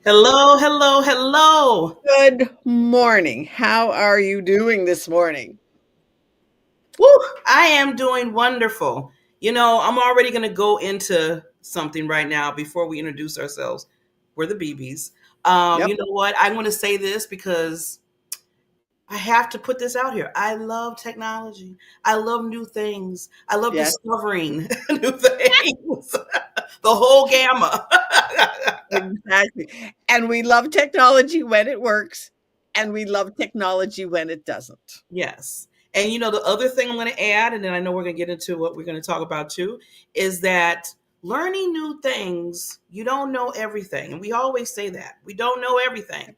Hello, hello, hello. Good morning. How are you doing this morning? Woo, I am doing wonderful. I'm already going to go into something right now before we introduce ourselves. We're the BBs. You Yep. know what? I'm going to say this because I have to put this out here. I love technology. I love new things. I love Yes, discovering new things. The whole gamma. exactly. And we love technology when it works, and we love technology when it doesn't. Yes. And the other thing I'm going to add, and then I know we're going to get into what we're going to talk about too, is that learning new things, you don't know everything. And we always say that we don't know everything.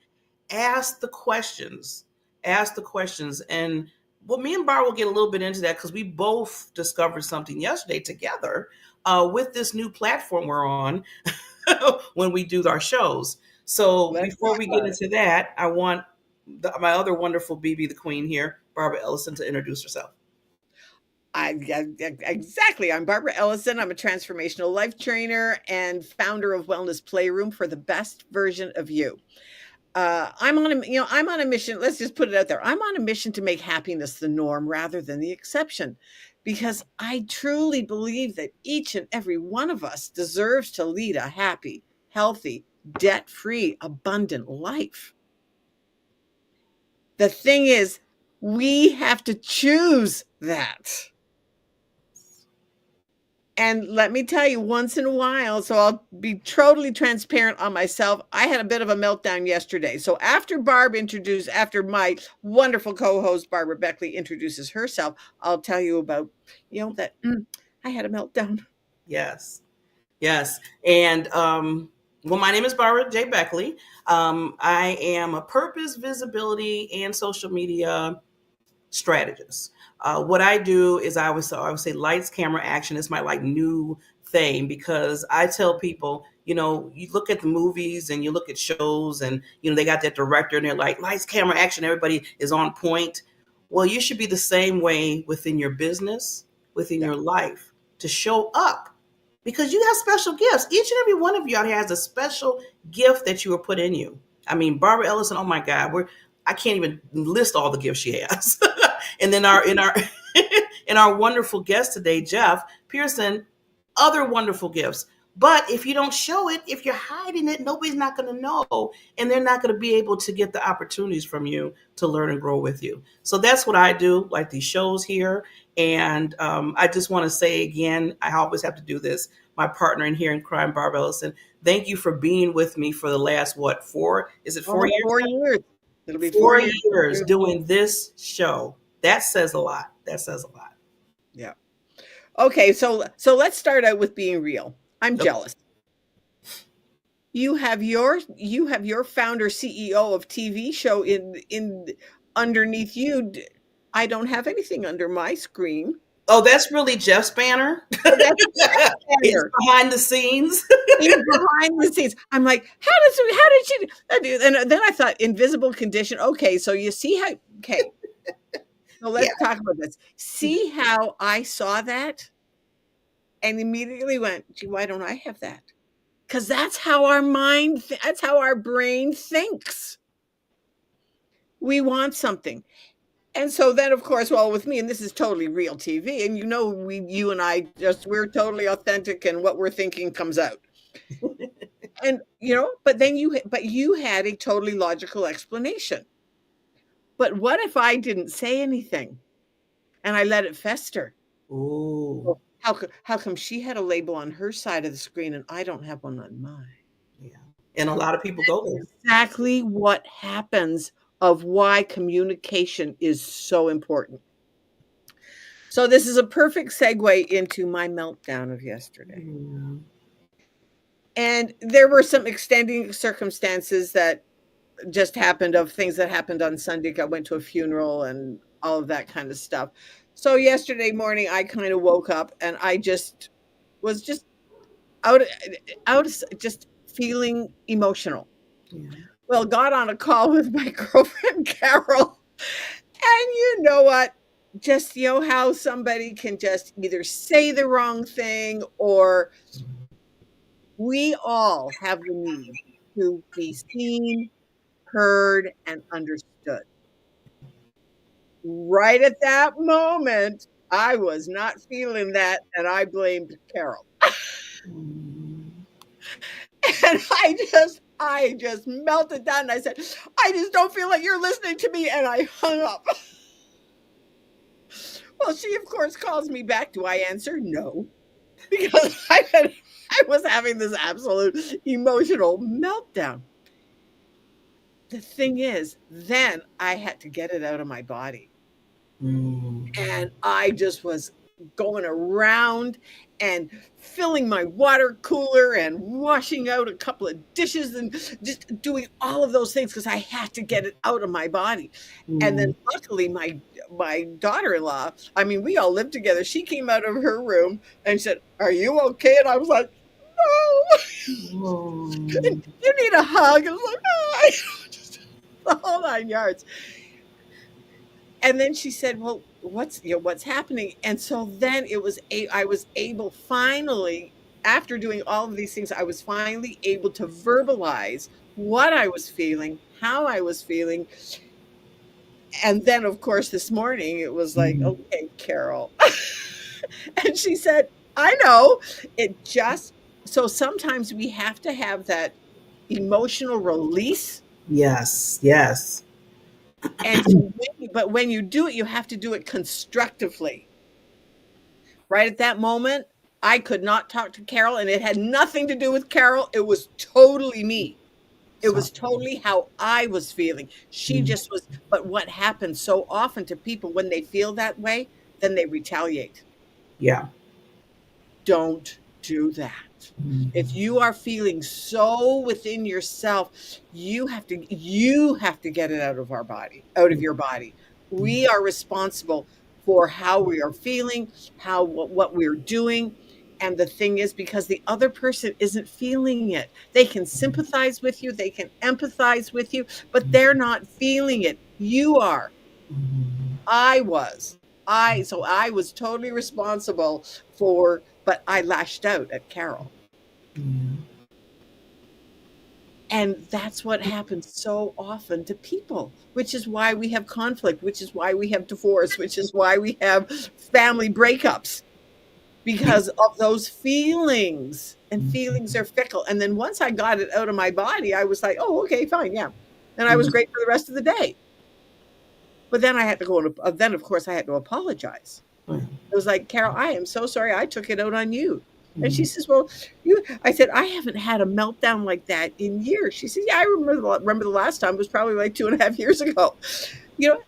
Ask the questions. Ask the questions. And well, me and Bar will get a little bit into that because we both discovered something yesterday together with this new platform we're on when we do our shows. So Let's before talk we get about it. into that, I want my other wonderful BB, the queen here, Barbara Ellison, to introduce herself. Exactly. I'm Barbara Ellison. I'm a transformational life trainer and founder of Wellness Playroom for the best version of you. I'm on a mission. Let's just put it out there. I'm on a mission to make happiness the norm rather than the exception, because I truly believe that each and every one of us deserves to lead a happy, healthy, debt-free, abundant life. The thing is, we have to choose that. And let me tell you, once in a while, so I'll be totally transparent on myself. I had a bit of a meltdown yesterday. So after my wonderful co-host Barbara Beckley introduces herself, I'll tell you about, that I had a meltdown. Yes. Yes. And well, my name is Barbara J. Beckley. I am a purpose, visibility, and social media strategist. What I do is I would say lights, camera, action is my like new thing because I tell people, you look at the movies and you look at shows and they got that director and they're like lights, camera, action, everybody is on point. Well, you should be the same way within your business, within Yeah. your life to show up because you have special gifts. Each and every one of you out here has a special gift that you were put in you. I mean, Barbara Ellison, oh my God, I can't even list all the gifts she has. And then our in our in our wonderful guest today, Jeff Pearson, other wonderful gifts. But if you don't show it, if you're hiding it, nobody's not going to know, and they're not going to be able to get the opportunities from you to learn and grow with you. So that's what I do, like these shows here. And I just want to say again, I always have to do this. My partner in here in crime, Barbara Ellison, thank you for being with me for the last what 4? Is it 4 Almost years? 4 years. It'll be 4 years. 4 years doing this show. That says a lot. That says a lot. Yeah. Okay, so let's start out with being real. I'm Okay. jealous. You have your founder CEO of TV show in underneath you. I don't have anything under my screen. Oh, that's really Jeff's banner. Oh, that's Jeff It's Banner. behind the scenes. He's behind the scenes. I'm like, how did she and then I thought invisible condition. Okay, so you see how okay, so Yeah. let's talk about this. See how I saw that and immediately went, gee, why don't I have that? Because that's how our brain thinks. We want something. And so then, of course, well, with me, and this is totally real TV, and you and I we're totally authentic, and what we're thinking comes out. And but you had a totally logical explanation. But what if I didn't say anything and I let it fester? Ooh. Well, how come she had a label on her side of the screen and I don't have one on mine? Yeah. And a lot of people go there. Exactly what happens of why communication is so important. So this is a perfect segue into my meltdown of yesterday. Yeah. And there were some extending circumstances that just happened of things that happened on Sunday. I went to a funeral and all of that kind of stuff. So yesterday morning I kind of woke up and I just was just out out just feeling emotional. Yeah. Well, got on a call with my girlfriend Carol. And you know what? Just how somebody can just either say the wrong thing or we all have the need. to be seen, heard, and understood. Right at that moment, I was not feeling that, and I blamed Carol. And I just melted down, and I said, "I just don't feel like you're listening to me," and I hung up. Well, she, of course, calls me back. Do I answer? No, because I was having this absolute emotional meltdown. The thing is, then I had to get it out of my body. And I just was going around and filling my water cooler and washing out a couple of dishes and just doing all of those things because I had to get it out of my body. And then luckily my daughter-in-law, I mean, we all lived together. She came out of her room and said, "Are you okay?" And I was like, "No." "You need a hug." And I was like, "Oh," just the whole 9 yards. And then she said, "Well, what's happening?" And so then I was able finally, after doing all of these things, I was finally able to verbalize what I was feeling, how I was feeling. And then, of course, this morning it was like, "Okay, Carol." And she said, "I know. It just so sometimes we have to have that emotional release. Yes, yes. And so but when you do it, you have to do it constructively." Right at that moment, I could not talk to Carol, and it had nothing to do with Carol. It was totally me. It So, was totally how I was feeling. She just was. But what happens so often to people when they feel that way, then they retaliate. yeah. Don't do that. If you are feeling so within yourself, you have to get it out of your body. We are responsible for how we are feeling, how what we're doing. And the thing is, because the other person isn't feeling it, they can sympathize with you, they can empathize with you, but they're not feeling it. You are. I was. So I was totally responsible but I lashed out at Carol. And that's what happens so often to people, which is why we have conflict, which is why we have divorce, which is why we have family breakups, because of those feelings. And feelings are fickle. And then once I got it out of my body, I was like, "Oh, okay, fine, yeah." And I was great for the rest of the day. But then I had to then of course I had to apologize. It was like, "Carol, I am so sorry. I took it out on you." And she says, "Well, I said, "I haven't had a meltdown like that in years." She said, "Yeah, I remember the last time was probably like 2.5 years ago."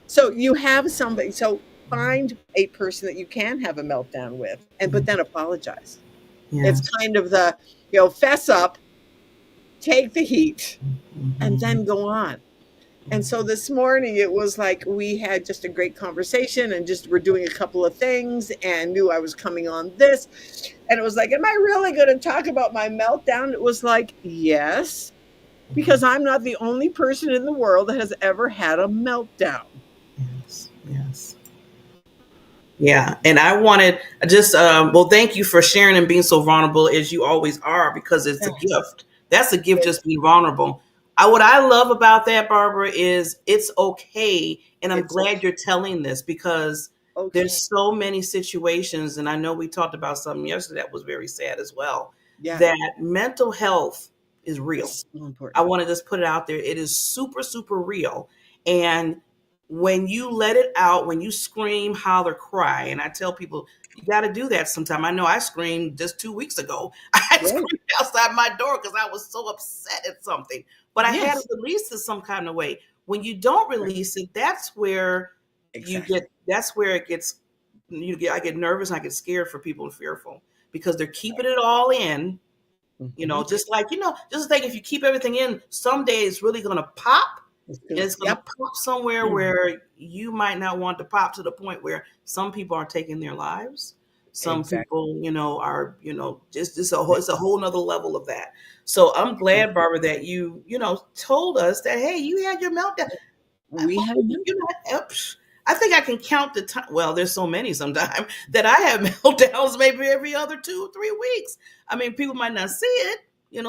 So you have somebody. So find a person that you can have a meltdown with, but then apologize. Yeah. It's kind of fess up, take the heat, and then go on. And so this morning it was like we had just a great conversation and just we're doing a couple of things and knew I was coming on this. And it was like, "Am I really going to talk about my meltdown?" It was like, yes, because I'm not the only person in the world that has ever had a meltdown. Yes, yes. Yeah, and I wanted just well, thank you for sharing and being so vulnerable as you always are, because it's a Yes. gift. That's a gift, just being vulnerable. What I love about that, Barbara, is it's okay, and I'm It's okay. glad you're telling this, because Okay. there's so many situations, and I know we talked about something yesterday that was very sad as well. Yeah. That mental health is real. It's so I important. want to just put it out there. It is super, super real, and when you let it out, when you scream, holler, cry, and I tell people you got to do that sometime. I know I screamed just 2 weeks ago. I Right. screamed outside my door because I was so upset at something, but I had to Yes. release it some kind of way. When you don't Right. release it, that's where you Exactly. get. That's where it gets. I get nervous. I get scared for people and fearful because they're keeping it all in. Mhm. Just like just think, if you keep everything in, someday it's really going to pop, and it's going to Yep. pop somewhere where you might not want to pop, to the point where some people are taking their lives. Some Exactly. people, are, just it's a whole nother level of that. So I'm glad, Barbara, that you told us that, hey, you had your meltdown. We had a meltdown. I think I can count the time. Well, there's so many sometimes that I have meltdowns maybe every other 2 or 3 weeks. I mean, people might not see it,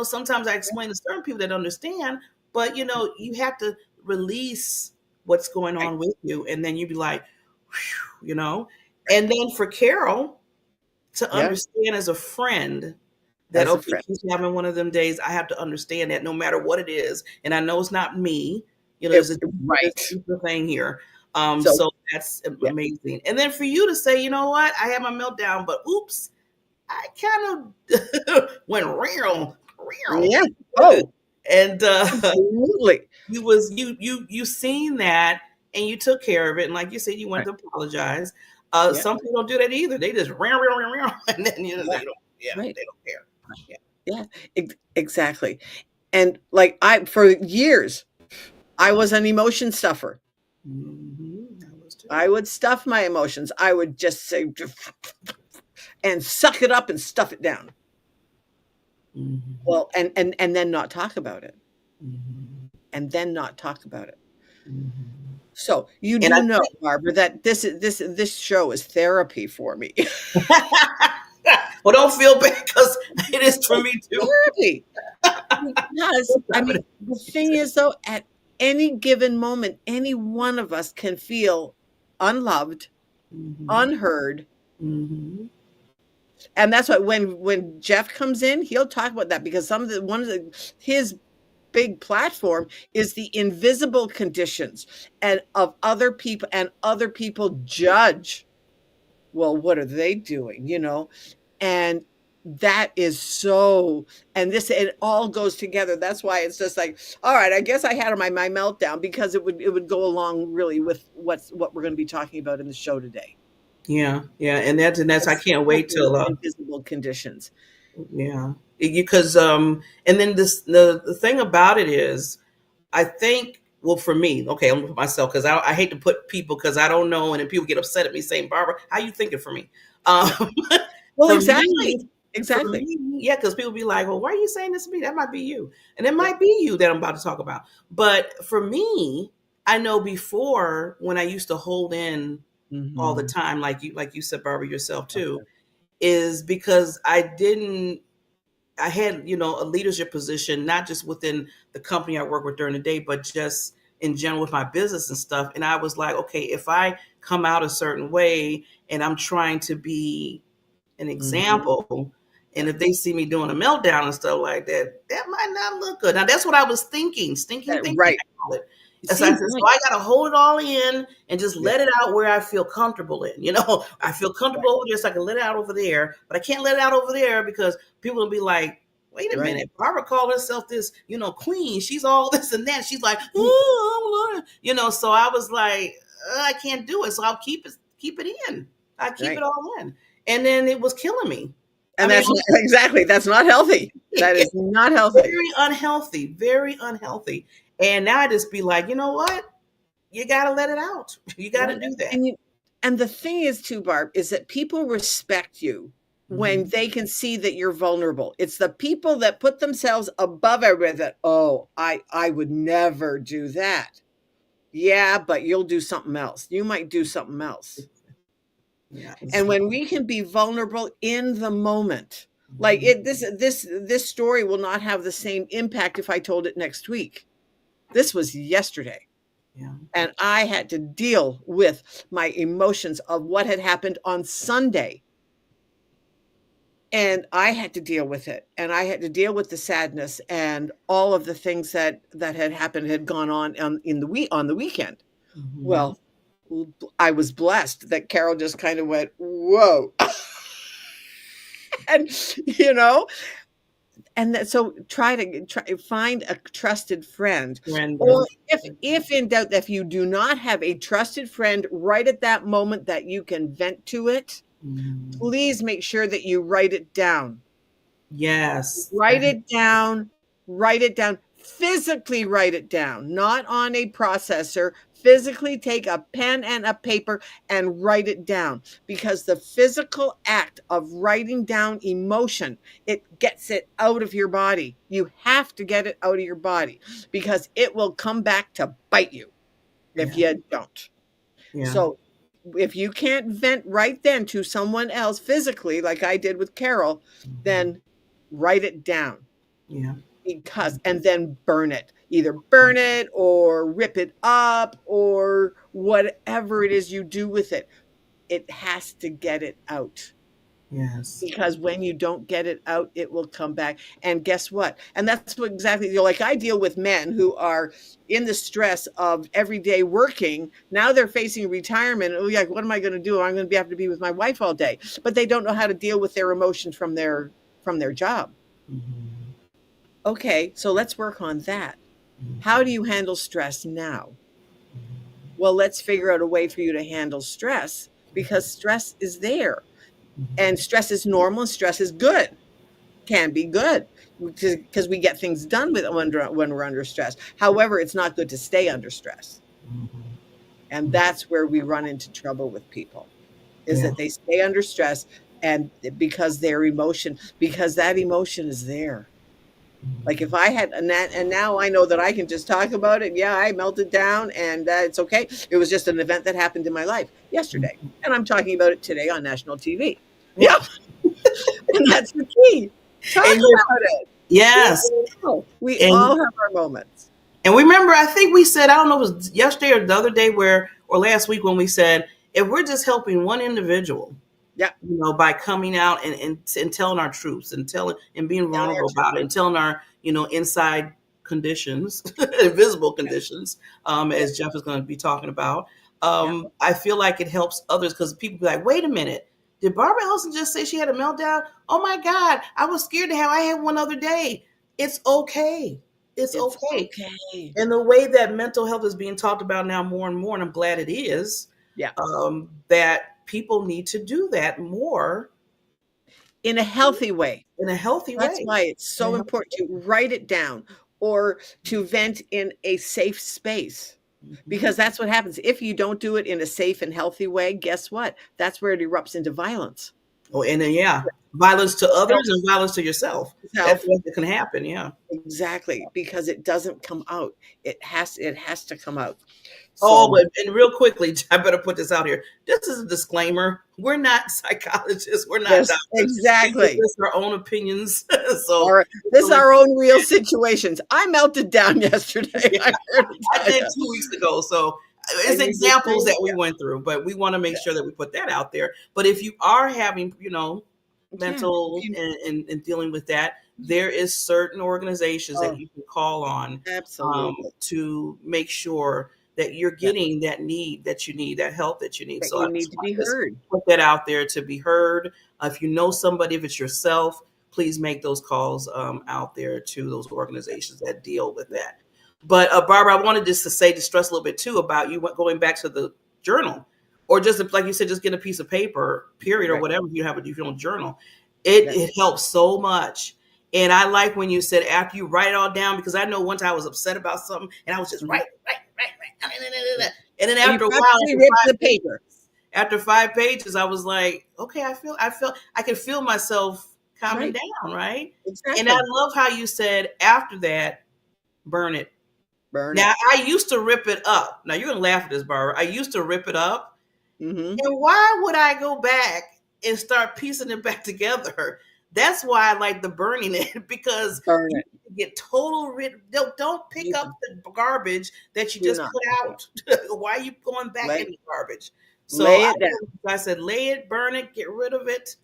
sometimes I explain to certain people that understand, but you have to release what's going Right. on with you, and then you'd be like, whew, and then for Carol to Yeah. understand as a friend that, As a okay, friend. she's having one of them days, I have to understand that no matter what it is, and I know it's not me, there's It, a right. deeper thing here. So So that's yeah. amazing. And then for you to say, you know what, I had my meltdown, but oops, I kind of went real, Yeah. Oh, and absolutely. you seen that, and you took care of it, and like you said, you went Right. to apologize. Yeah. Some people don't do that either. They just and then Yeah. they don't, yeah, Right. they don't care. Yeah. Yeah. Exactly. And like for years, I was an emotion stuffer. I was too. I would stuff my emotions. I would just say and suck it up and stuff it down. Mm-hmm. Well, and then not talk about it. Mm-hmm. And then not talk about it. Mm-hmm. So you And I do know, Barbara, that this show is therapy for me. well, don't feel bad because it is for me too. Therapy. Because I mean, the thing is though, at any given moment, any one of us can feel unloved, Mm-hmm. unheard. Mm-hmm. And that's what when Jeff comes in, he'll talk about that because one of his big platform is the invisible conditions and of other people, and other people judge, well, what are they doing, and that is so, and this, it all goes together. That's why it's just like, all right, I guess I had my meltdown, because it would go along really with what we're going to be talking about in the show today. Yeah, yeah, and that's I can't wait Especially till invisible conditions. yeah, because and then the thing about it is, I think, well, for me, okay, I'm gonna put myself, because I hate to put people, because I don't know, and then people get upset at me saying, Barbara, how you thinking for me? Um, Yeah. Well, for exactly. me, for Exactly. me, yeah, because people be like, well, why are you saying this to me? That might be you, and it Yeah. might be you that I'm about to talk about. But for me, I know before, when I used to hold in all the Mhm. time, like you said, Barbara, yourself too, is because I had, a leadership position, not just within the company I work with during the day, but just in general with my business and stuff. And I was like, okay, if I come out a certain way and I'm trying to be an Mhm. example, and Yeah. if they see me doing a meltdown and stuff like that, that might not look good. Now that's what I was thinking, stinking thinking, Right. I call it. So I See, said, so right. I got to hold it all in and just Yeah. let it out where I feel comfortable in. I feel comfortable over there, so I can let it out over there, but I can't let it out over there because people will be like, wait a Right. minute, Barbara called herself this, queen. She's all this and that. She's like, Right. oh, so I was like, I can't do it. So I'll keep it in. I keep it Right. all in. And then it was killing me. I And mean, that's not exactly, that's not healthy. That is not healthy. very unhealthy, very unhealthy. And now I just be like, you know what? You got to let it out. You got to Right. do that. And the thing is too, Barb, is that people respect you when Mm-hmm. they can see that you're vulnerable. It's the people that put themselves above everybody that, oh, I would never do that. Yeah, but you'll do something else. You might do something else. Yeah. And when we can be vulnerable in the moment, like Mhm. this story will not have the same impact if I told it next week. This was yesterday. Yeah. And I had to deal with my emotions of what had happened on Sunday. And I had to deal with it. And I had to deal with the sadness and all of the things that had happened, had gone on in the week, on the weekend. Mm-hmm. Well, I was blessed that Carol just kind of went, whoa. And you know, and that, so try find a trusted friend, Friend, or yes. if in doubt, if you do not have a trusted friend right at that moment that you can vent to it, Mhm. please make sure that you write it down. Yes. Write it down, write it down, physically write it down, not on a processor. Physically take a pen and a paper and write it down, because the physical act of writing down emotion, it gets it out of your body. You have to get it out of your body because it will come back to bite you if Yeah. you don't. Yeah. So if you can't vent right then to someone else physically, like I did with Carol, Mhm. then write it down. Yeah. And then burn it. Either burn it or rip it up or whatever it is you do with it. It has to get it out. Yes. Because when you don't get it out, it will come back. And guess what? And that's what exactly, like I deal with men who are in the stress of everyday working. Now they're facing retirement. Oh, like, what am I going to do? I'm going to have to be with my wife all day. But they don't know how to deal with their emotions from their job. Mm-hmm. Okay, so let's work on that. How do you handle stress now? Well, let's figure out a way for you to handle stress, because stress is there. And stress is normal and stress is good. Can be good because we get things done when we're under stress. However, it's not good to stay under stress. And that's where we run into trouble with people, is Yeah. that they stay under stress, and because that emotion is there. Like if I had, and now I know that I can just talk about it. Yeah, I melted down, and it's okay. It was just an event that happened in my life yesterday, and I'm talking about it today on national TV. Yeah. Yep, and that's the key. Talk And you're, about it. yes. We all And have our moments. and remember, I think we said, I don't know if it was yesterday or the other day or last week when we said, if we're just helping one individual, Yeah, by coming out and telling our truths and telling and being telling our vulnerable truth. about it and telling our, inside conditions, invisible conditions, Yeah, as Jeff is going to be talking about. yeah. I feel like it helps others because people be like, wait a minute, did Barbara Ellison just say she had a meltdown? Oh my God, I was scared to have, I had one other day. It's okay. It's It's okay. okay. And the way that mental health is being talked about now more and more, and I'm glad it is, Yeah, that people need to do that more in a healthy way. in a healthy That's way. why it's In a so healthy important to write it down or to vent in a safe space. Mhm. Because that's what happens. If you don't do it in a safe and healthy way, guess what? That's where it erupts into violence. Oh, and then yeah, violence to Self, others and violence to yourself. That's self, what can happen. Yeah. exactly, because it doesn't come out. It has to come out. Oh, So and real quickly, I better put this out here. This is a disclaimer. We're not psychologists. We're not yes, doctors. We give exactly. us our own opinions. So Or it's this is only, our own real situations. I melted down yesterday. yeah, I'm here to I tell did you. 2 weeks ago. So it's And you did examples too? that we went through, but we want to make sure that we put that out there. But if you are having, Yeah. mental and dealing with that, there is certain organizations that Oh, you can call on, absolutely. to make sure that you're Yeah. getting that need that you need, that help that you need. That So I you just need to want be to just heard. put that out there to be heard. If you know somebody, if it's yourself, please make those calls, out there to those organizations that deal with that. But Barbara, I wanted just to say, to stress a little bit too about you going back to the journal, or just like you said, just get a piece of paper, period, or Right. whatever you have. If you don't journal, it helps so much. And I like when you said after you write it all down, because I know once I was upset about something and I was just Mhm. right. And then And you after a while, practically ripped the paper. after 5 pages, I was like, okay, I can feel myself calming Right. down, right? And I Exactly. love how you said after that, burn it. Burn Now it. I used to rip it up. Now you're gonna laugh at this, Barbara. I used to rip it up, Mhm. and why would I go back and start piecing it back together? That's why I like the burning it because Burn you it. get total rid. Don't pick You up the garbage that you do just not. put out. Why are you going back in Lay the garbage? So lay it down. I said, lay it, burn it, get rid of it,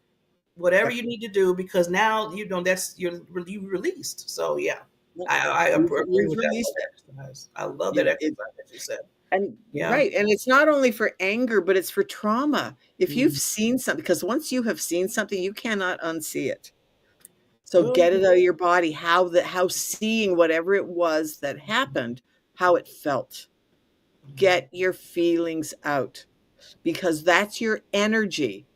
whatever Yep. you need to do, because now that's you released. So yeah, Yep. I agree You've with that. I released love it. that exercise. I love that You it exercise that you said. and Yeah. right, and it's not only for anger, but it's for trauma. If you've Mhm. seen something, because once you have seen something, you cannot unsee it. So Oh, get it out of your body, how seeing whatever it was that happened, how it felt. Get your feelings out, because that's your energy.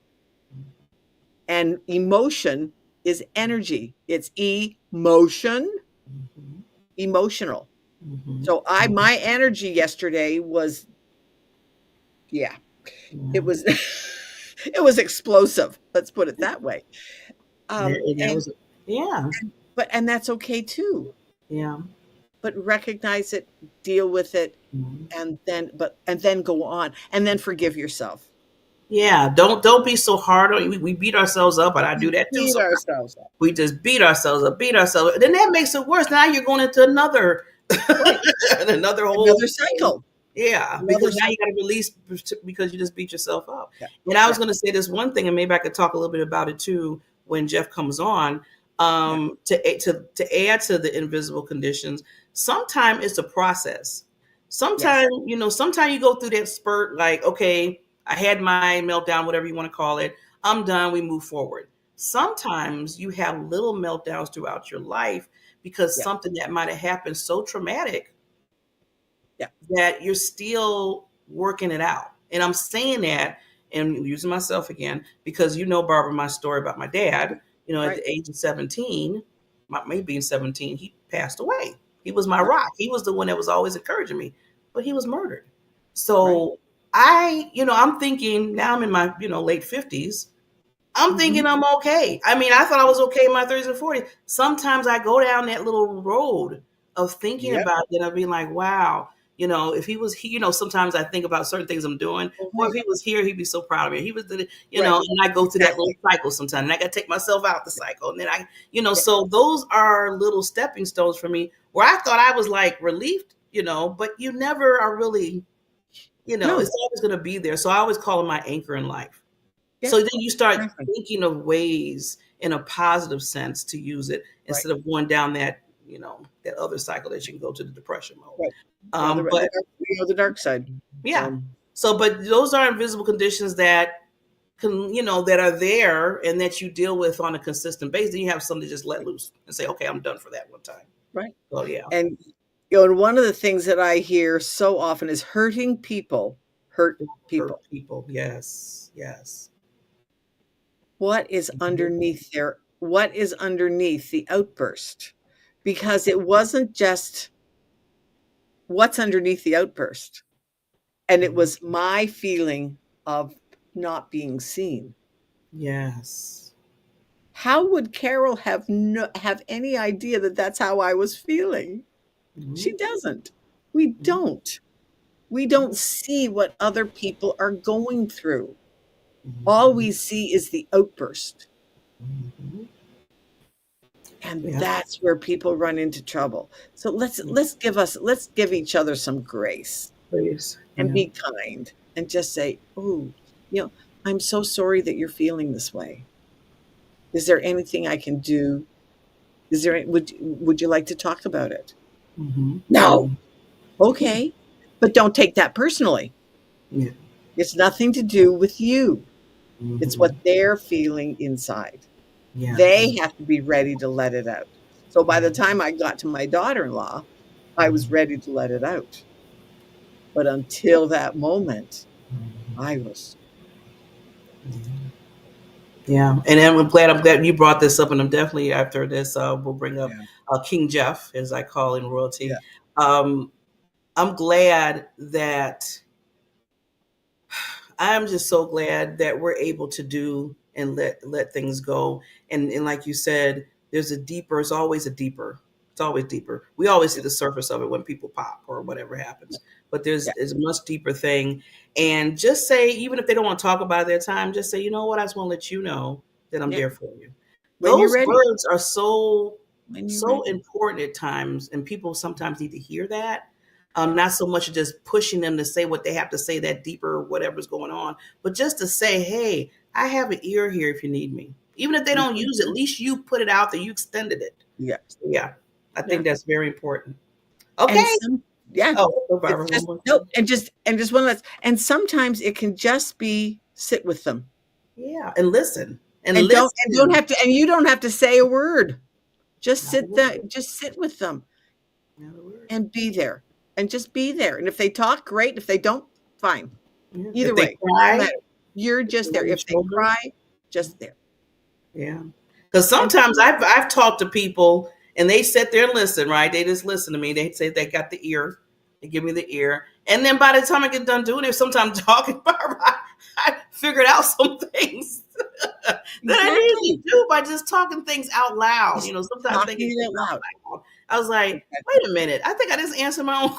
And emotion is energy. It's emotion, mhm, emotional. mhm, So my energy yesterday was, yeah, it yeah. was it was explosive. Let's put it that way. And that And was yeah, and that's okay too. yeah. But recognize it, deal with it, Mhm. and then go on, and then forgive yourself. Yeah, don't be so hard on you. We beat ourselves up, and I do that too. Beat So ourselves up. we just beat ourselves up, beat ourselves up. Then that makes it worse. Now you're going into another Right. another whole Another cycle. yeah, Another because now cycle. you got to release because you just beat yourself up. Yeah. And I was Yeah. going to say this one thing, and maybe I could talk a little bit about it too when Jeff comes on. Yeah. To add to the invisible conditions, sometimes it's a process. Yes. Sometimes you go through that spurt, like, okay, I had my meltdown, whatever you want to call it. I'm done. We move forward. Sometimes you have little meltdowns throughout your life because Yeah. something that might have happened so traumatic Yeah. that you're still working it out. And I'm saying that and using myself again because Barbara, my story about my dad, at Right. the age of 17, maybe being 17, he passed away. He was my Right. rock. He was the one that was always encouraging me, but he was murdered. Right. So I'm thinking now I'm in my, late 50s. I'm Mm-hmm. thinking I'm okay. I mean, I thought I was okay in my 30s and 40s. Sometimes I go down that little road of thinking Yep. about it and being like, wow, if he was here, sometimes I think about certain things I'm doing. Boy, if Right. he was here, he'd be so proud of me. He was, Right. and I go through that little Exactly. cycle sometimes. And I got to take myself out the cycle. And then Yeah. so those are little stepping stones for me where I thought I was like relieved, but you never are really, it's No. always going to be there. So I always call it my anchor in life. Yeah. So then you start Exactly. thinking of ways in a positive sense to use it Right. instead of going down that, that other cycle that you can go to the depression mode. Right. Yeah. But The dark side. yeah, So but those are invisible conditions that that are there and that you deal with on a consistent basis. Then you have something to just let loose and say, okay, I'm done for that one time. right. So yeah, And and one of the things that I hear so often is hurting people hurt hurt people. people. Yes, yes. What is Mhm. underneath there? What is underneath the outburst? Because it wasn't just what's underneath the outburst. And it was my feeling of not being seen. Yes. How would Carol have any idea that that's how I was feeling? She Mhm. doesn't. We Mhm. don't. We don't see what other people are going through. All Mhm. we see is the outburst. Mhm. And Yeah. that's where people run into trouble. So let's give each other some grace Please. and Yeah. be kind and just say, "Oh, I'm so sorry that you're feeling this way. Is there anything I can do? Is there would you like to talk about it?" Mhm. No. Mhm. Yeah. Okay. But don't take that personally. Yeah. It's nothing to do with you. It's what Mhm. they're feeling inside. They Yes. have to be ready to let it out. So by the time I got to my daughter-in-law, I was ready to let it out. But until that moment, I was Yeah. And then I'm glad you brought this up, and I'm definitely after this. We'll bring up yeah, King Jeff, as I call in royalty. yeah, Um, I'm glad that I'm just so glad that we're able to do and let things go. And like you said, there's a deeper. It's always a deeper. It's always deeper. We always see yeah, the surface of it when people pop or whatever yeah, happens, but there's yeah, is a much deeper thing. And just say, even if they don't want to talk about their time, just say, you know what, I just want to let you know that I'm yeah. there for you. When you're Those ready. words are When you're so ready. important at times, and people sometimes need to hear that. Yeah, Not so much just pushing them to say what they have to say, that deeper whatever's going on, but just to say, hey, I have an ear here if you need me. Even if they don't mhm, use it, at least you put it out there, you extended it. yeah, So yeah, I yeah. think that's very important. And Okay. some yeah, Oh, it's Barbara, one just more no, thing. and just one last and sometimes it can just be sit with them. Yeah, and listen, and And don't listen. have to and you don't have to say a word. Not a word. Just sit with them Not a word. and be there. And just be there. And if they talk, great. If they don't, fine. Yeah. Either If they way, doesn't cry, matter. You're put just them there. on your If they shoulder. cry, just there. Yeah. Because And sometimes I've talked to people and they sit there and listen, right? They just listen to me. They say they got the ear. They give me the ear. And then by the time I get done doing it, sometimes talking, I figured out some things that I exactly. usually do by just talking things out loud. Just Sometimes thinking talking it things out out loud. loud. I was like, Exactly. wait a minute. I think I just answered my own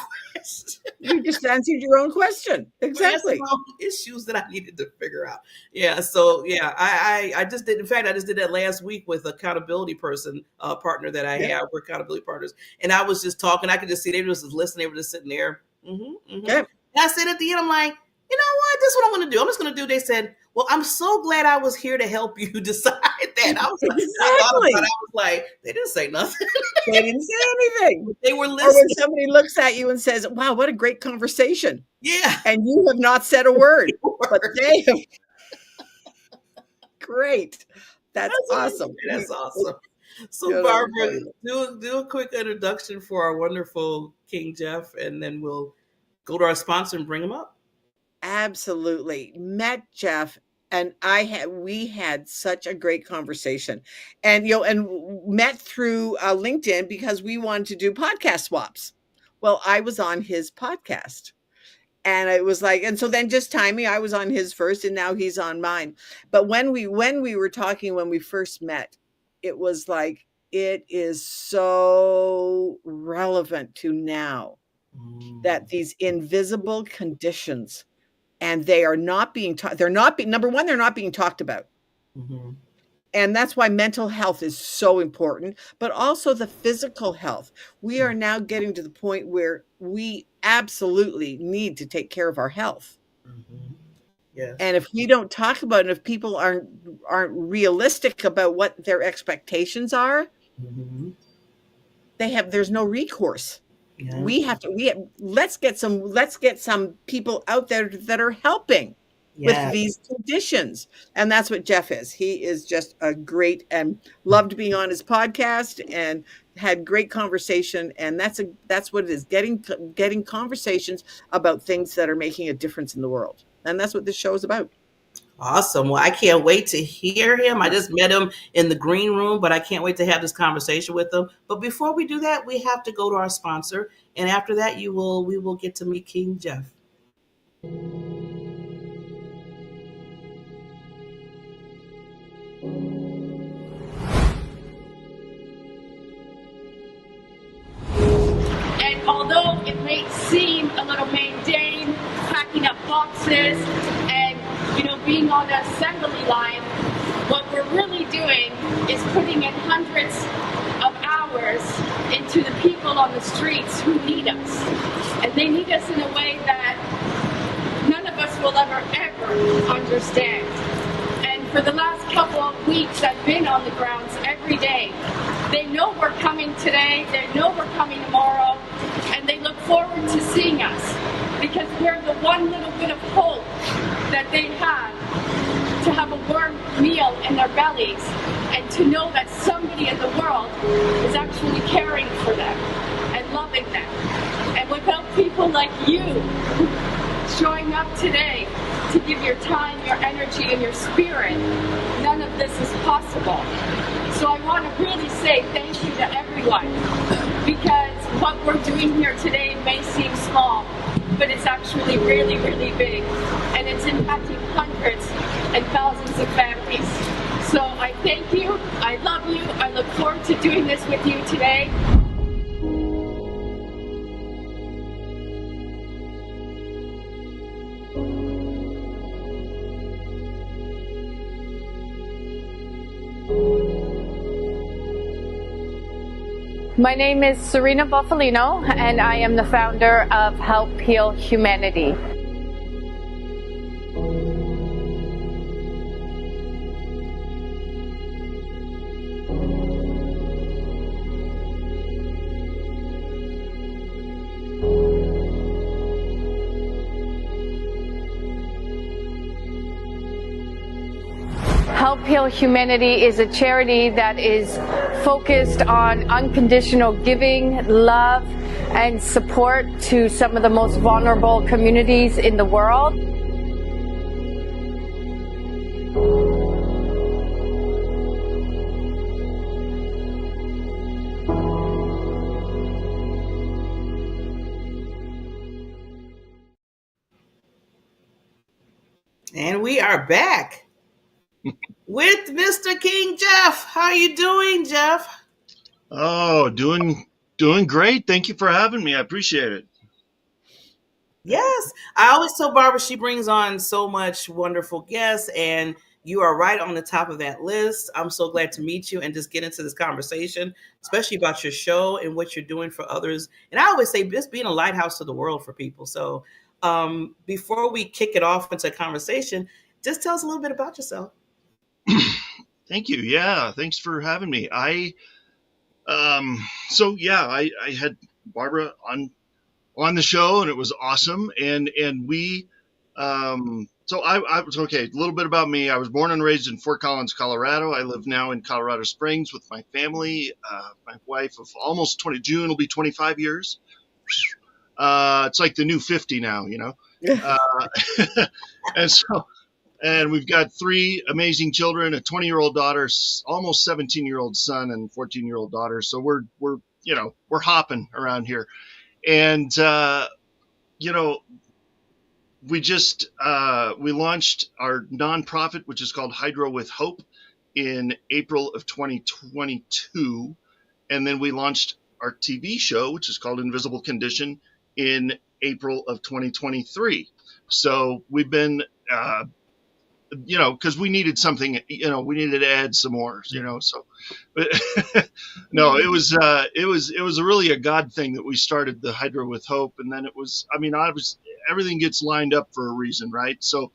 You just answered your own question. Answer Exactly. my own issues that I needed to figure out. Yeah. So yeah, I just did. In fact, I just did that last week with accountability person partner that I Yeah. have. We're accountability partners, and I was just talking. I could just see they were just listening. They were just sitting there. Yeah. And I said at the end, I'm like, you know what? This is what I'm going to do. I'm just going to do. They said, well, I'm so glad I was here to help you decide that. I was like, I thought about it. Exactly. I was like, they didn't say nothing. They didn't say anything. They were Or when listening. somebody looks at you and says, wow, what a great conversation. Yeah. And you have not said a word, but they have. Great. That's awesome. That's awesome. So Yeah, Barbara, do a quick introduction for our wonderful King Jeff, and then we'll go to our sponsor and bring him up. Absolutely. Met Jeff, and we had such a great conversation, and met through LinkedIn because we wanted to do podcast swaps. Well, I was on his podcast, and it was like, and so then just timing, I was on his first, and now he's on mine. But when we were talking, when we first met, it was like, it is so relevant to now that these invisible conditions, and they are not being taught. Number one, they're not being talked about. Mm-hmm. And that's why mental health is so important, but also the physical health. We are now getting to the point where we absolutely need to take care of our health. Mm-hmm. Yes. And if we don't talk about it, if people aren't realistic about what their expectations are, Mm-hmm. there's no recourse. Yeah. Let's get some people out there that are helping with these conditions. And that's what Jeff is. He is just a great, and loved being on his podcast and had great conversation. And that's what it is, getting conversations about things that are making a difference in the world. And that's what this show is about. Awesome. Well, I can't wait to hear him. I just met him in the green room, but I can't wait to have this conversation with him. But before we do that, we have to go to our sponsor. And after that, we will get to meet King Jeff. And although it may seem a little mundane, packing up boxes and being on the assembly line, what we're really doing is putting in hundreds of hours into the people on the streets who need us. And they need us in a way that none of us will ever understand. And for the last couple of weeks, I've been on the grounds every day. They know we're coming today, they know we're coming tomorrow, and they look forward to seeing us because we're the one little bit of hope that they have, to have a warm meal in their bellies and to know that somebody in the world is actually caring for them and loving them. And without people like you showing up today to give your time, your energy, and your spirit, none of this is possible. So I want to really say thank you to everyone, because what we're doing here today may seem small, but it's actually really, really big, and it's impacting hundreds and thousands of families. So I thank you, I love you, I look forward to doing this with you today. My name is Serena Buffalino, and I am the founder of Help Heal Humanity. Help Heal Humanity is a charity that is focused on unconditional giving, love, and support to some of the most vulnerable communities in the world. And we are back with Mr. King Jeff. How are you doing, Jeff? Oh, doing great. Thank you for having me. I appreciate it. Yes. I always tell Barbara she brings on so much wonderful guests, and you are right on the top of that list. I'm so glad to meet you and just get into this conversation, especially about your show and what you're doing for others. And I always say just being a lighthouse to the world for people. So before we kick it off into a conversation, just tell us a little bit about yourself. Thank you. Yeah, thanks for having me. Um, I had Barbara on the show, and it was awesome. And we, I was okay. A little bit about me. I was born and raised in Fort Collins, Colorado. I live now in Colorado Springs with my family. My wife of almost 20. June will be 25 years. It's like the new 50 now, you know. Uh, and so and we've got three amazing children: a 20-year-old daughter, almost 17-year-old son, and 14-year-old daughter. So we're hopping around here, and you know we launched our nonprofit, which is called Hydro with Hope, in April of 2022, and then we launched our TV show, which is called Invisible Condition, in April of 2023. So we've been because we needed something, we needed to add some more, so but no, it was really a God thing that we started the Hydro with Hope. And then it was, everything gets lined up for a reason, right? So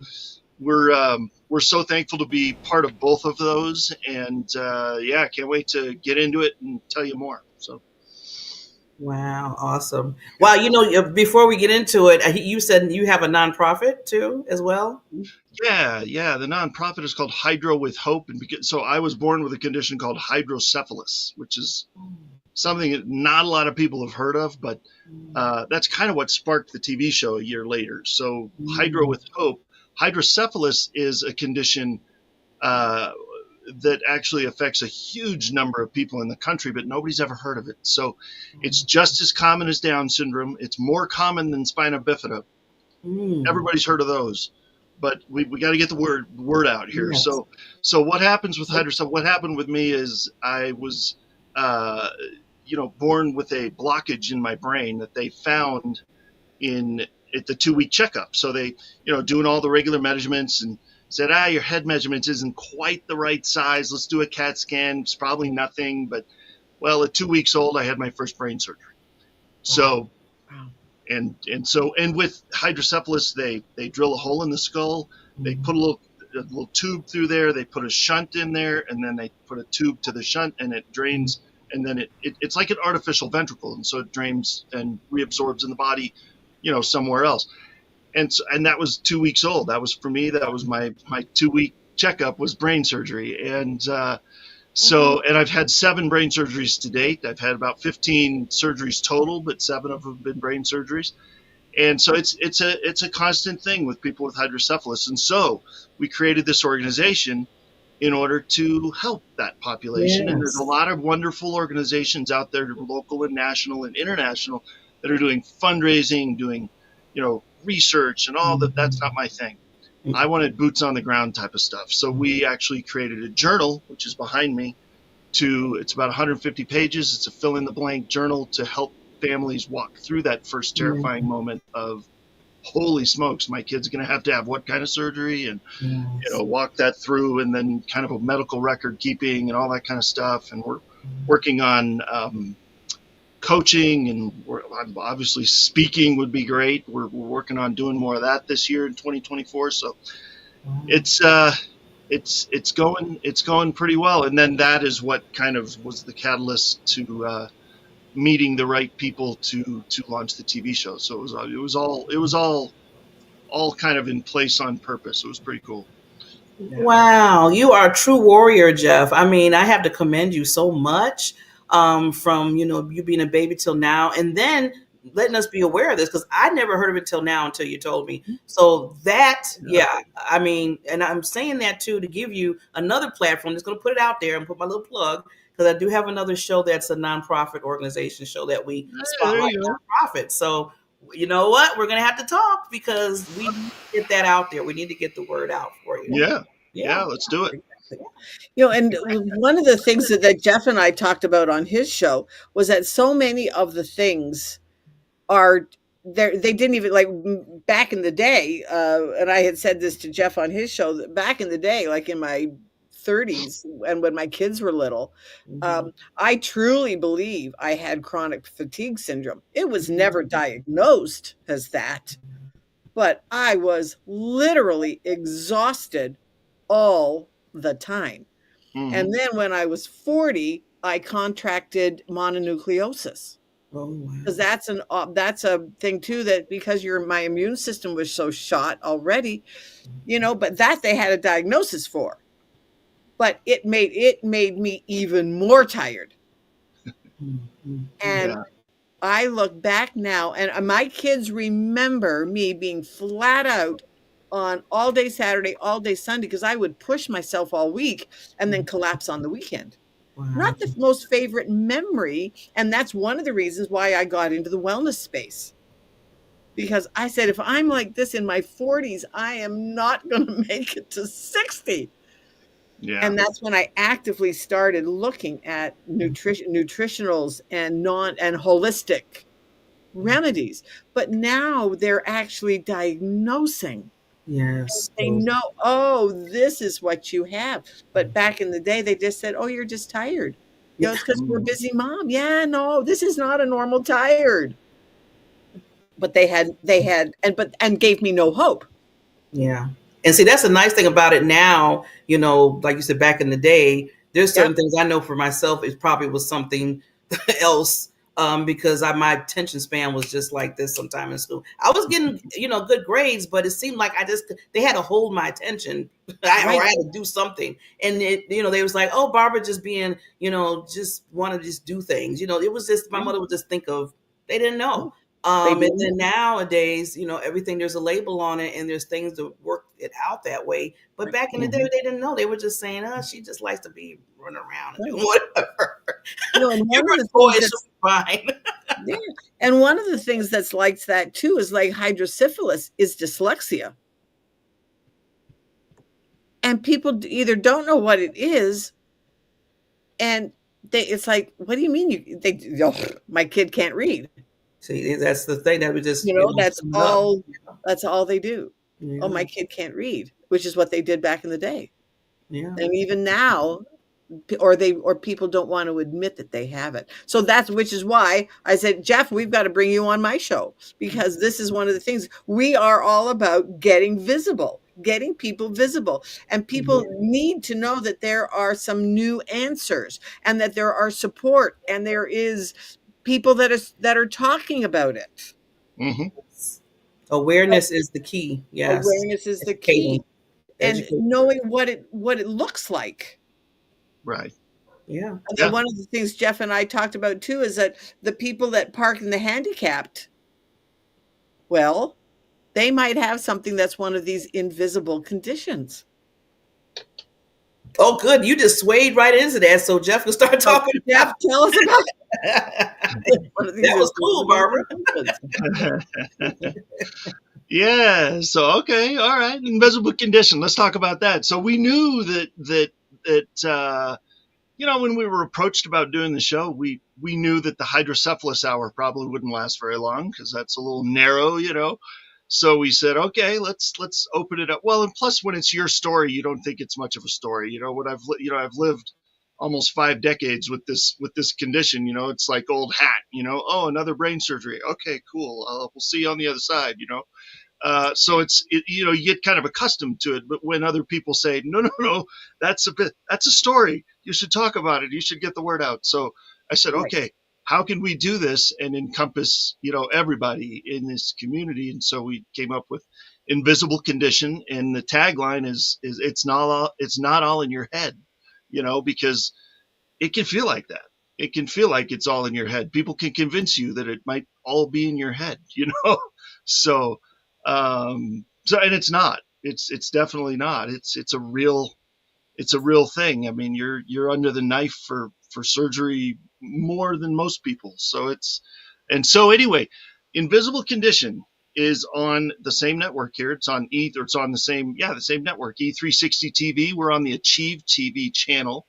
we're so thankful to be part of both of those, and can't wait to get into it and tell you more. So Wow, awesome. Wow, before we get into it, you said you have a nonprofit too, as well? yeah, the nonprofit is called Hydro with Hope, and so I was born with a condition called hydrocephalus, which is something that not a lot of people have heard of, but that's kind of what sparked the TV show a year later. So Hydro with Hope, hydrocephalus is a condition that actually affects a huge number of people in the country, but nobody's ever heard of it. So it's just as common as Down syndrome. It's more common than spina bifida. Everybody's heard of those, but we got to get the word out here. Yes. So what happens with hydrocephalus? What happened with me is I was, born with a blockage in my brain that they found at the 2-week checkup. So they, doing all the regular measurements, and said, your head measurements isn't quite the right size. Let's do a CAT scan. It's probably nothing. But, well, at 2 weeks old, I had my first brain surgery. So, and with hydrocephalus, they drill a hole in the skull. They put a little tube through there. They put a shunt in there, and then they put a tube to the shunt, and it drains. And then it's like an artificial ventricle. And so it drains and reabsorbs in the body, somewhere else. And that was 2 weeks old. That was, for me, that was my 2-week checkup, was brain surgery. And and I've had 7 brain surgeries to date. I've had about 15 surgeries total, but 7 of them have been brain surgeries. And so it's a constant thing with people with hydrocephalus. And so we created this organization in order to help that population. Yes. And there's a lot of wonderful organizations out there, local and national and international, that are doing fundraising, doing, research and all that. That's not my thing. I wanted boots on the ground type of stuff. So we actually created a journal, which is behind me. It's about 150 pages. It's a fill in the blank journal to help families walk through that first terrifying moment of, holy smokes, my kid's going to have what kind of surgery, and walk that through, and then kind of a medical record keeping and all that kind of stuff. And we're working on coaching, and obviously speaking would be great. We're working on doing more of that this year in 2024. So it's going pretty well. And then that is what kind of was the catalyst to meeting the right people to launch the TV show. So it was all kind of in place on purpose. It was pretty cool. Yeah. Wow, you are a true warrior, Jeff. I mean, I have to commend you so much. From you being a baby till now, and then letting us be aware of this, because I never heard of it till now until you told me. So that, I mean, and I'm saying that too to give you another platform. Just going to put it out there and put my little plug, because I do have another show that's a nonprofit organization show that we spotlight nonprofits. So you know what, we're going to have to talk, because we need to get that out there. We need to get the word out for you. Yeah, let's do it. And one of the things that Jeff and I talked about on his show was that so many of the things are they didn't even like back in the day. And I had said this to Jeff on his show that back in the day, like in my 30s and when my kids were little, I truly believe I had chronic fatigue syndrome. It was never diagnosed as that, but I was literally exhausted all the time. And then when I was 40, I contracted mononucleosis. Oh, wow. Because that's a thing too, that because my immune system was so shot already, but that they had a diagnosis for. But it made me even more tired. And I look back now, and my kids remember me being flat out on all day Saturday, all day Sunday, because I would push myself all week and then collapse on the weekend. Wow. Not the most favorite memory. And that's one of the reasons why I got into the wellness space. Because I said, if I'm like this in my 40s, I am not going to make it to 60. Yeah. And that's when I actively started looking at nutritionals and holistic remedies. But now they're actually diagnosing. Yes. They know, oh, this is what you have. But back in the day, they just said, oh, you're just tired. It's because we're busy, mom. Yeah, no, this is not a normal tired. But they had, and gave me no hope. Yeah. And see, that's the nice thing about it now, like you said, back in the day, there's certain things I know for myself, it probably was something else. Because my attention span was just like this sometime in school. I was getting, good grades, but it seemed like they had to hold my attention or I had to do something. And they was like, oh, Barbara just being, just want to just do things. It was just, my mother would just think of, they didn't know. And then nowadays, everything, there's a label on it and there's things to work it out that way. But back in the day, they didn't know. They were just saying, oh, she just likes to be running around and doing whatever. And one of the things fine. Yeah. And one of the things that's like that too is like hydrocephalus is dyslexia. And people either don't know what it is, and it's like, what do you mean my kid can't read? See, that's the thing that we just, that's all they do. Yeah. Oh, my kid can't read, which is what they did back in the day. Yeah. And even now, or people don't want to admit that they have it. So which is why I said, Jeff, we've got to bring you on my show, because this is one of the things we are all about, getting people visible. And people need to know that there are some new answers and that there are support and there is people that are talking about it. Awareness is the key. Yes. Awareness is the key. And knowing what it looks like. Right. Yeah. And one of the things Jeff and I talked about too is that the people that park in the handicapped, well, they might have something that's one of these invisible conditions. Oh, good. You just swayed right into that. So Jeff can start talking. Jeff, tell us about it. That was cool, Barbara. Yeah. So, okay. All right. Invisible condition. Let's talk about that. So we knew that when we were approached about doing the show, we knew that the hydrocephalus hour probably wouldn't last very long because that's a little narrow, So we said, okay, let's open it up. Well, and plus when it's your story, you don't think it's much of a story. I've lived almost 5 decades with this condition. It's like old hat. Oh, another brain surgery. Okay, cool. We'll see you on the other side. So you get kind of accustomed to it. But when other people say, no, that's a story. You should talk about it. You should get the word out. So I said, okay, how can we do this and encompass, everybody in this community? And so we came up with invisible condition. And the tagline is it's not all in your head, because it can feel like that. It can feel like it's all in your head. People can convince you that it might all be in your head, So, and it's not. It's definitely not. It's a real thing. I mean, you're under the knife for surgery more than most people. So anyway, Invisible Condition is on the same network here. It's on the same network, E360 TV. We're on the Achieve TV channel.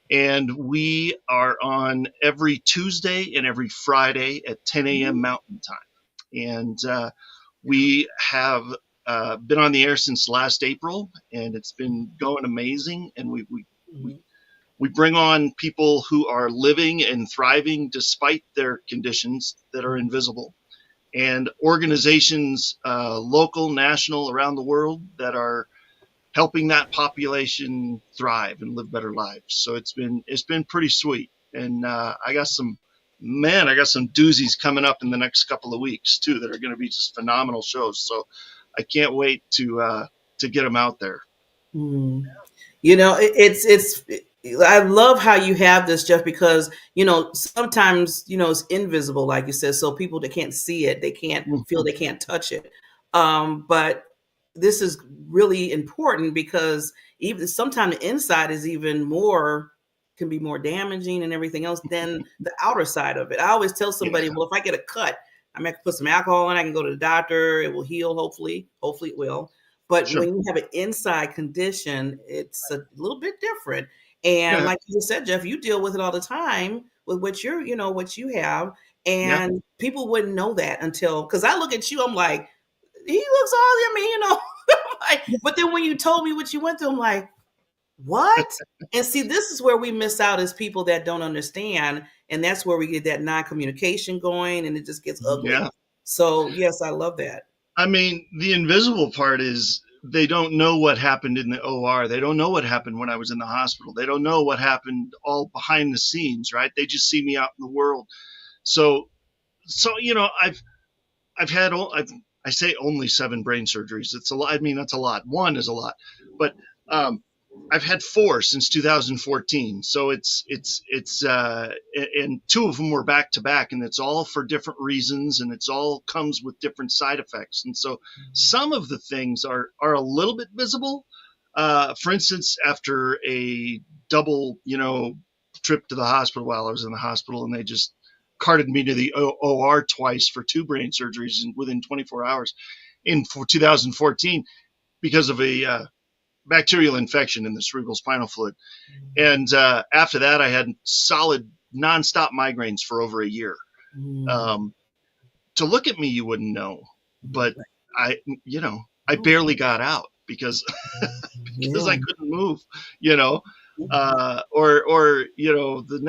And we are on every Tuesday and every Friday at 10 a.m. Mountain Time. And we have been on the air since last April, and it's been going amazing. And we bring on people who are living and thriving despite their conditions that are invisible, and organizations, local, national, around the world, that are helping that population thrive and live better lives. So it's been pretty sweet. And I got some doozies coming up in the next couple of weeks too that are going to be just phenomenal shows. So I can't wait to get them out there. Mm. You know, I love how you have this, Jeff, because, sometimes, it's invisible, like you said. So people that can't see it, they can't feel, they can't touch it. But this is really important because even sometimes the inside is even more, can be more damaging and everything else than the outer side of it. I always tell somebody, well, if I get a cut, I can put some alcohol in, I can go to the doctor, it will heal, hopefully it will. But Sure. when you have an inside condition, it's a little bit different. And like you said, Jeff, you deal with it all the time with what what you have. And people wouldn't know that until, because I look at you, I'm like, he looks all, but then when you told me what you went through, I'm like, what? And see, this is where we miss out as people that don't understand. And that's where we get that non-communication going, and it just gets ugly. Yeah. So yes, I love that. I mean, the invisible part is they don't know what happened in the OR. They don't know what happened when I was in the hospital. They don't know what happened all behind the scenes, right? They just see me out in the world. So I've had, I say only 7 brain surgeries. It's a lot. I mean, that's a lot. 1 is a lot, but I've had 4 since 2014. So it's and 2 of them were back to back, and it's all for different reasons, and it's all comes with different side effects. And so some of the things are a little bit visible. For instance, after a double, trip to the hospital while I was in the hospital, and they just carted me to the OR twice for 2 brain surgeries within 24 hours in 2014 because of a bacterial infection in the cerebral spinal fluid. And after that, I had solid nonstop migraines for over a year. To look at me, you wouldn't know, but I barely got out because I couldn't move, or the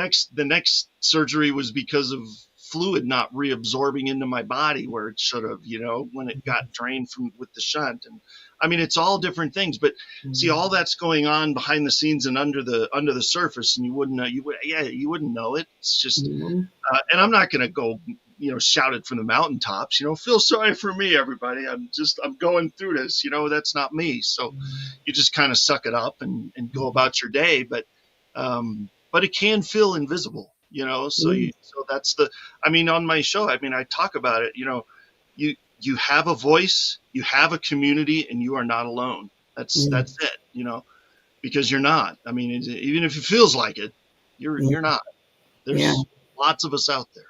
next surgery was because of fluid not reabsorbing into my body where it should have, when it got drained with the shunt. And I mean, it's all different things, but see, all that's going on behind the scenes and under the surface, and you wouldn't know. You wouldn't know it. It's just, and I'm not going to go, shout it from the mountaintops. Feel sorry for me, everybody. I'm going through this. That's not me. So you just kind of suck it up and go about your day. But it can feel invisible. So that's on my show, I talk about it, you have a voice, you have a community, and you are not alone. That's it, because you're not. Even if it feels like it, you're not. There's lots of us out there.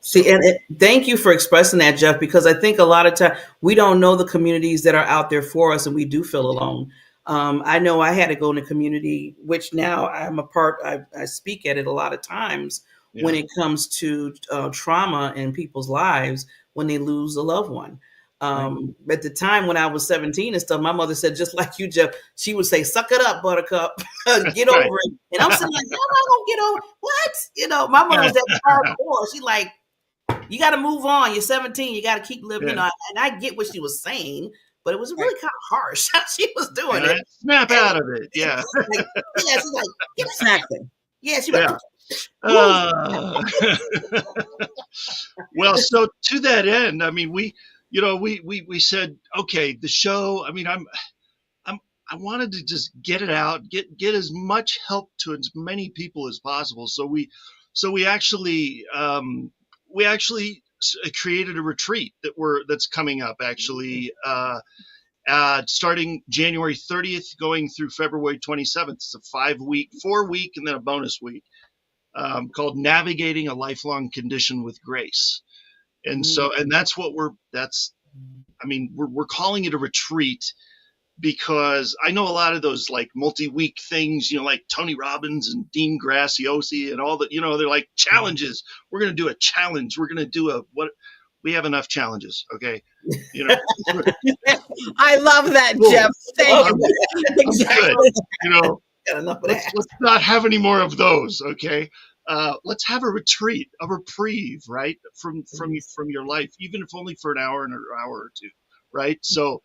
See, and thank you for expressing that, Jeff, because I think a lot of time we don't know the communities that are out there for us, and we do feel alone. I know I had to go in a community, which now I'm a part, I speak at it a lot of times when it comes to trauma in people's lives when they lose a loved one. At the time when I was 17 and stuff, my mother said, just like you, Jeff, she would say, suck it up, buttercup, get over it. And I'm sitting like, how am I going to get over what? My mother was that hardcore. She like, you got to move on. You're 17. You got to keep living. And I get what she was saying, but it was really kind of harsh how she was doing it. Snap out of it. Yeah. She's like, Exactly. Yeah, she's like, well, so to that end, we said, okay, the show, I wanted to just get it out, get as much help to as many people as possible. So we actually created a retreat that's coming up actually, starting January 30th, going through February 27th. It's a 4-week, and then a bonus week, called Navigating a Lifelong Condition with Grace. And so, and that's what we're calling it a retreat, because I know a lot of those like multi-week things, like Tony Robbins and Dean Graziosi and all that, they're like challenges. We're going to do a challenge. We're going to do we have enough challenges. Okay. You know, I love that, Cool. Jeff. Thank you. I'm Exactly. good. You know, Got enough of let's that. not have any more of those. Okay. Let's have a retreat, a reprieve, right? From your life, even if only for an hour and an hour or two. Right. So,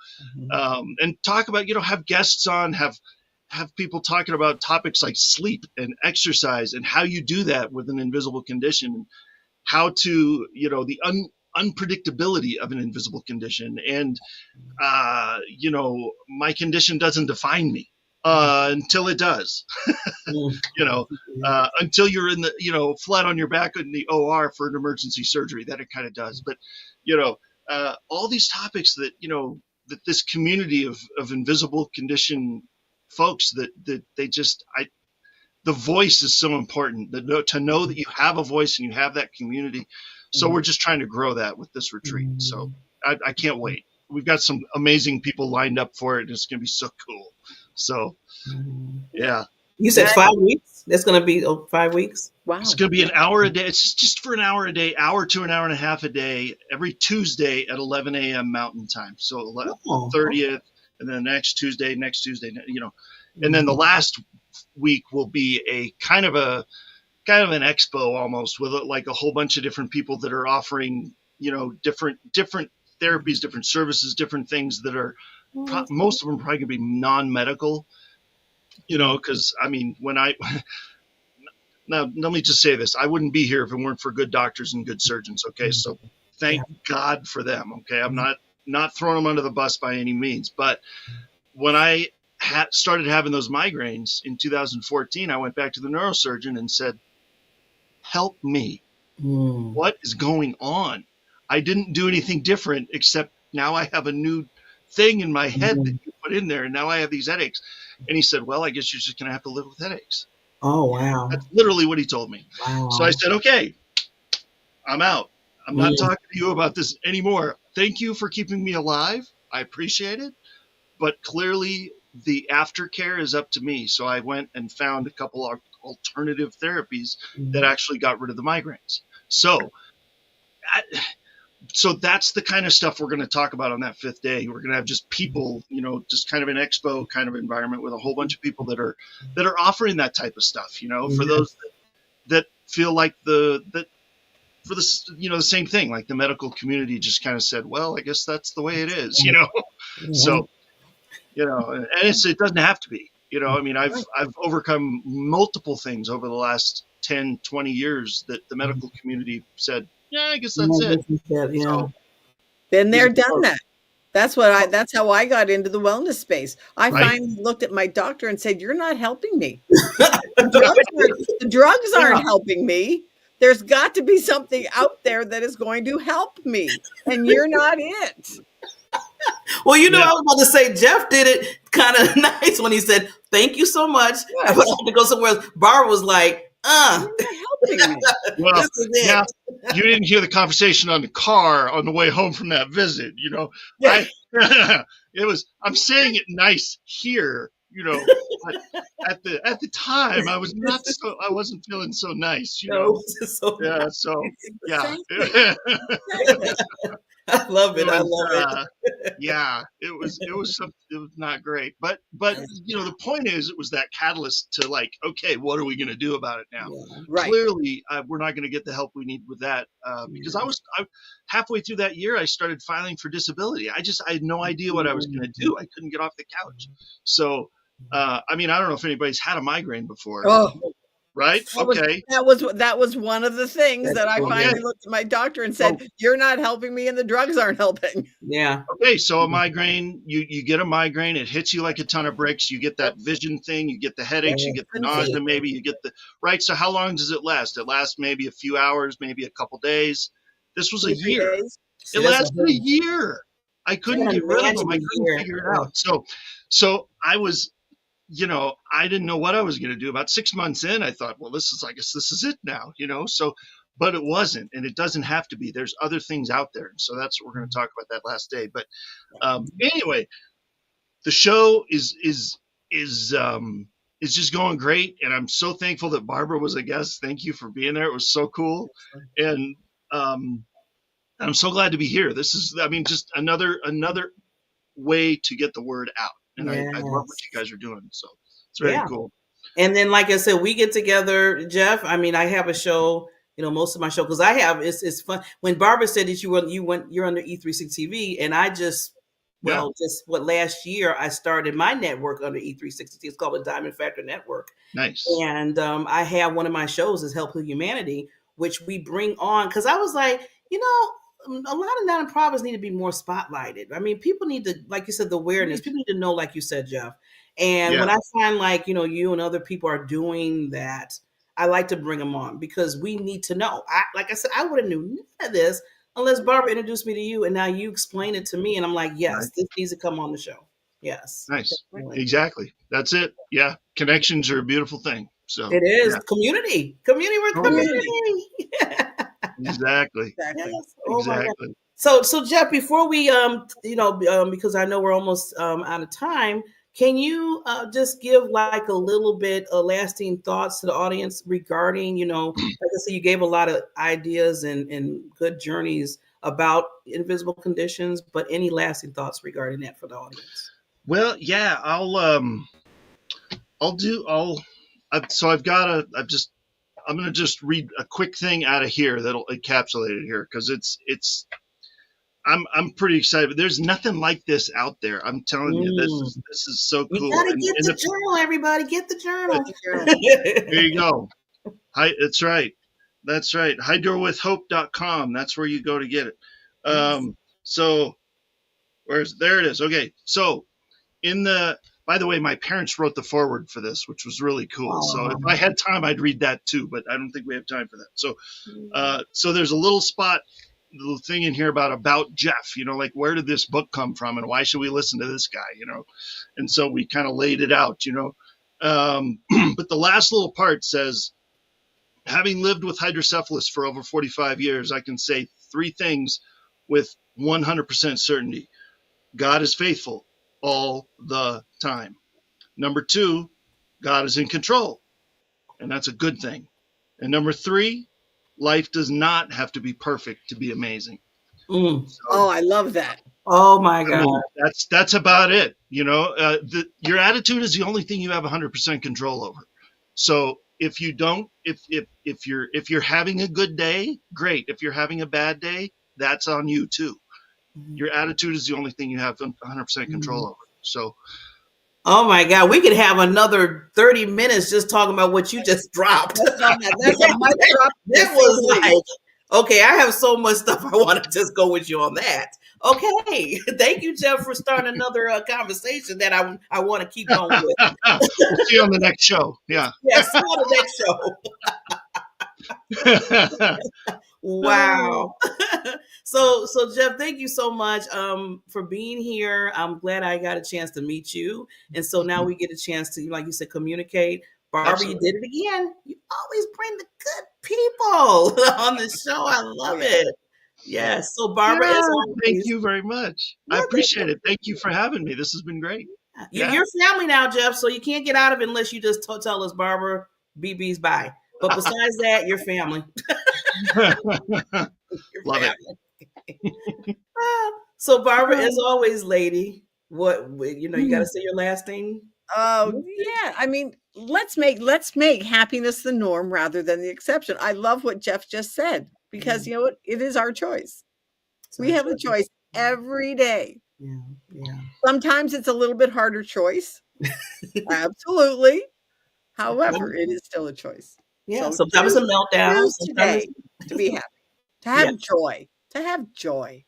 and talk about, have guests on, have people talking about topics like sleep and exercise and how you do that with an invisible condition, how to, the unpredictability of an invisible condition. And, my condition doesn't define me until it does, until you're in the, flat on your back in the OR for an emergency surgery, that it kind of does. But, all these topics that, that this community of invisible condition folks that they just, the voice is so important, to know that you have a voice and you have that community. So we're just trying to grow that with this retreat. So I can't wait. We've got some amazing people lined up for it, and it's going to be so cool. So, yeah. You said 5 weeks? That's going to be 5 weeks? Wow. It's going to be an hour a day. It's just for an hour a day, hour to an hour and a half a day, every Tuesday at 11 a.m. Mountain Time. So 30th, and then next Tuesday, and then the last week will be a kind of an expo almost, with like a whole bunch of different people that are offering, different therapies, different services, different things that are most of them probably going to be non-medical, because now let me just say this. I wouldn't be here if it weren't for good doctors and good surgeons. Okay. So thank God for them. Okay. I'm not throwing them under the bus by any means, but when I started having those migraines in 2014, I went back to the neurosurgeon and said, help me. What is going on? I didn't do anything different, except now I have a new thing in my head that you put in there, and now I have these headaches. And he said, well, I guess you're just going to have to live with headaches. Oh, wow. That's literally what he told me. Wow. So I said, okay, I'm out. I'm not talking to you about this anymore. Thank you for keeping me alive. I appreciate it. But clearly the aftercare is up to me. So I went and found a couple of alternative therapies that actually got rid of the migraines. So that's the kind of stuff we're going to talk about on that 5th day. We're going to have just people, just kind of an expo kind of environment with a whole bunch of people that are offering that type of stuff, for those that feel like the same thing, like the medical community just kind of said, well, I guess that's the way it is, So, and it doesn't have to be, I've overcome multiple things over the last 10, 20 years that the medical community said, yeah, I guess that's it. So, been there, done that. That's how I got into the wellness space. I finally looked at my doctor and said, you're not helping me. The drugs aren't helping me. There's got to be something out there that is going to help me, and you're not it. Well, I was about to say, Jeff did it kind of nice when he said, thank you so much. I have to go somewhere else. Barbara was like, you're not helping me. Well, now, you didn't hear the conversation on the car on the way home from that visit, I'm saying it nice here, but at the time I wasn't feeling so nice, Yeah, so yeah. I love it. I love it. Yeah, it was not great, but the point is, it was that catalyst to like, okay, what are we going to do about it now? Right. Clearly, we're not going to get the help we need with that because I halfway through that year, I started filing for disability. I had no idea what I was going to do. I couldn't get off the couch. So, I don't know if anybody's had a migraine before. Oh. Right? Okay. That was one of the things that I finally looked at my doctor and said, you're not helping me and the drugs aren't helping. Yeah. Okay. So a migraine, you get a migraine, it hits you like a ton of bricks. You get that vision thing, you get the headaches, you get the nausea, maybe you get right. So how long does it last? It lasts maybe a few hours, maybe a couple days. This was a year. It lasted a year. I couldn't get rid of them. I couldn't figure it out. So I was, I didn't know what I was going to do. About 6 months in, I thought, well, I guess this is it now, so, but it wasn't, and it doesn't have to be. There's other things out there. And so that's what we're going to talk about that last day. But anyway, the show is just going great. And I'm so thankful that Barbara was a guest. Thank you for being there. It was so cool. And I'm so glad to be here. This is, I mean, just another way to get the word out. And I love what you guys are doing. So it's very cool. And then, like I said, we get together, Jeff. I mean, I have a show, most of my show, because I have, it's fun. When Barbara said that you're under E360 TV, and I just, last year I started my network under E360. It's called the Diamond Factor Network. Nice. And I have one of my shows is Help Heal Humanity, which we bring on, because I was like, a lot of nonprofits need to be more spotlighted. I mean, people need to, like you said, the awareness. People need to know, like you said, Jeff. And when I find like, you and other people are doing that, I like to bring them on because we need to know. Like I said, I would have knew none of this unless Barbara introduced me to you, and now you explain it to me, and I'm like, yes, this needs to come on the show. Yes. Nice. Exactly. That's it. Yeah. Connections are a beautiful thing. So it is community. We're community. Exactly. Yes. Oh exactly. My God. So Jeff, before we, because I know we're almost out of time, can you just give like a little bit of lasting thoughts to the audience regarding, like I said, you gave a lot of ideas and good journeys about invisible conditions, but any lasting thoughts regarding that for the audience? Well, yeah, I'm going to just read a quick thing out of here that'll encapsulate it here, because I'm pretty excited. There's nothing like this out there. I'm telling you, this is so cool. You gotta get the journal, everybody. Get the journal. There you go. That's right. Hydrowithhope.com. That's where you go to get it. So there it is. Okay. So by the way, my parents wrote the foreword for this, which was really cool. So if I had time, I'd read that too, but I don't think we have time for that. So there's a little thing in here about Jeff, like where did this book come from and why should we listen to this guy, and so we kind of laid it out, but the last little part says, having lived with hydrocephalus for over 45 years, I can say three things with 100% certainty. God is faithful all the time. Number two, God is in control, and that's a good thing. And number three, life does not have to be perfect to be amazing. So, I love that. Oh my God. I mean, that's about it. Your attitude is the only thing you have 100% control over. So if you don't, if you're having a good day, great. If you're having a bad day, that's on you too. Your attitude is the only thing you have 100% control over. So. Oh my God, we could have another 30 minutes just talking about what you just dropped. That's a mic drop. That was like, okay, I have so much stuff I want to just go with you on that. Okay, thank you, Jeff, for starting another conversation that I want to keep going with. We'll see you on the next show. Yeah. Yes, see you on the next show. Wow. So Jeff, thank you so much for being here. I'm glad I got a chance to meet you. And so now we get a chance to, like you said, communicate. Barbara, Absolutely. You did it again. You always bring the good people on the show. I love it. Yes. So Barbara, thank you very much. I appreciate it. Thank you for having me. This has been great. You're family now, Jeff, so you can't get out of it unless you just tell us, Barbara, BB's bye. But besides that, you're family. Love it. So Barbara, as always, lady, you got to say your last thing. Oh yeah, I mean, let's make happiness the norm rather than the exception. I love what Jeff just said, because you know what, it is our choice. We have a choice every day. Yeah. Sometimes it's a little bit harder choice. Absolutely. However, it is still a choice. Yeah. So sometimes it's a meltdown. Today to be happy, to have joy, to have joy.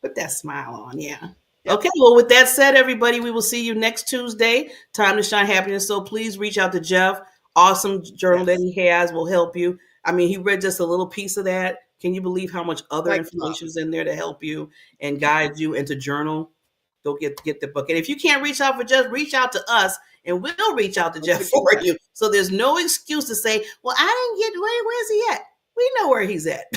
Put that smile on. Yeah. Okay. Well, with that said, everybody, we will see you next Tuesday. Time to shine happiness. So please reach out to Jeff. Awesome journal that he has will help you. I mean, he read just a little piece of that. Can you believe how much other information is in there to help you and guide you into journal? Go get the book. And if you can't reach out for Jeff, reach out to us and we'll reach out to Jeff for you. So there's no excuse to say, well, I didn't get, where's he at? We know where he's at.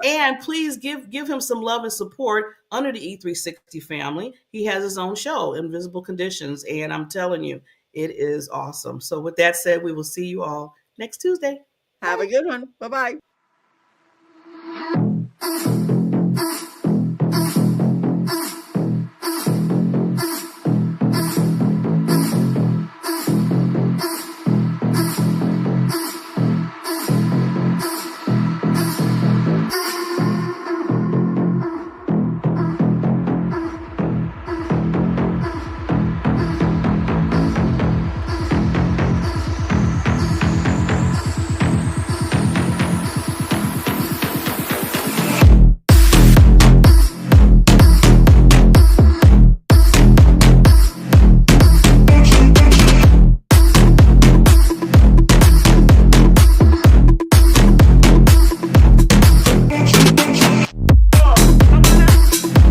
And please give him some love and support under the E360 family. He has his own show, Invisible Conditions. And I'm telling you, it is awesome. So with that said, we will see you all next Tuesday. Have a good one. Bye-bye.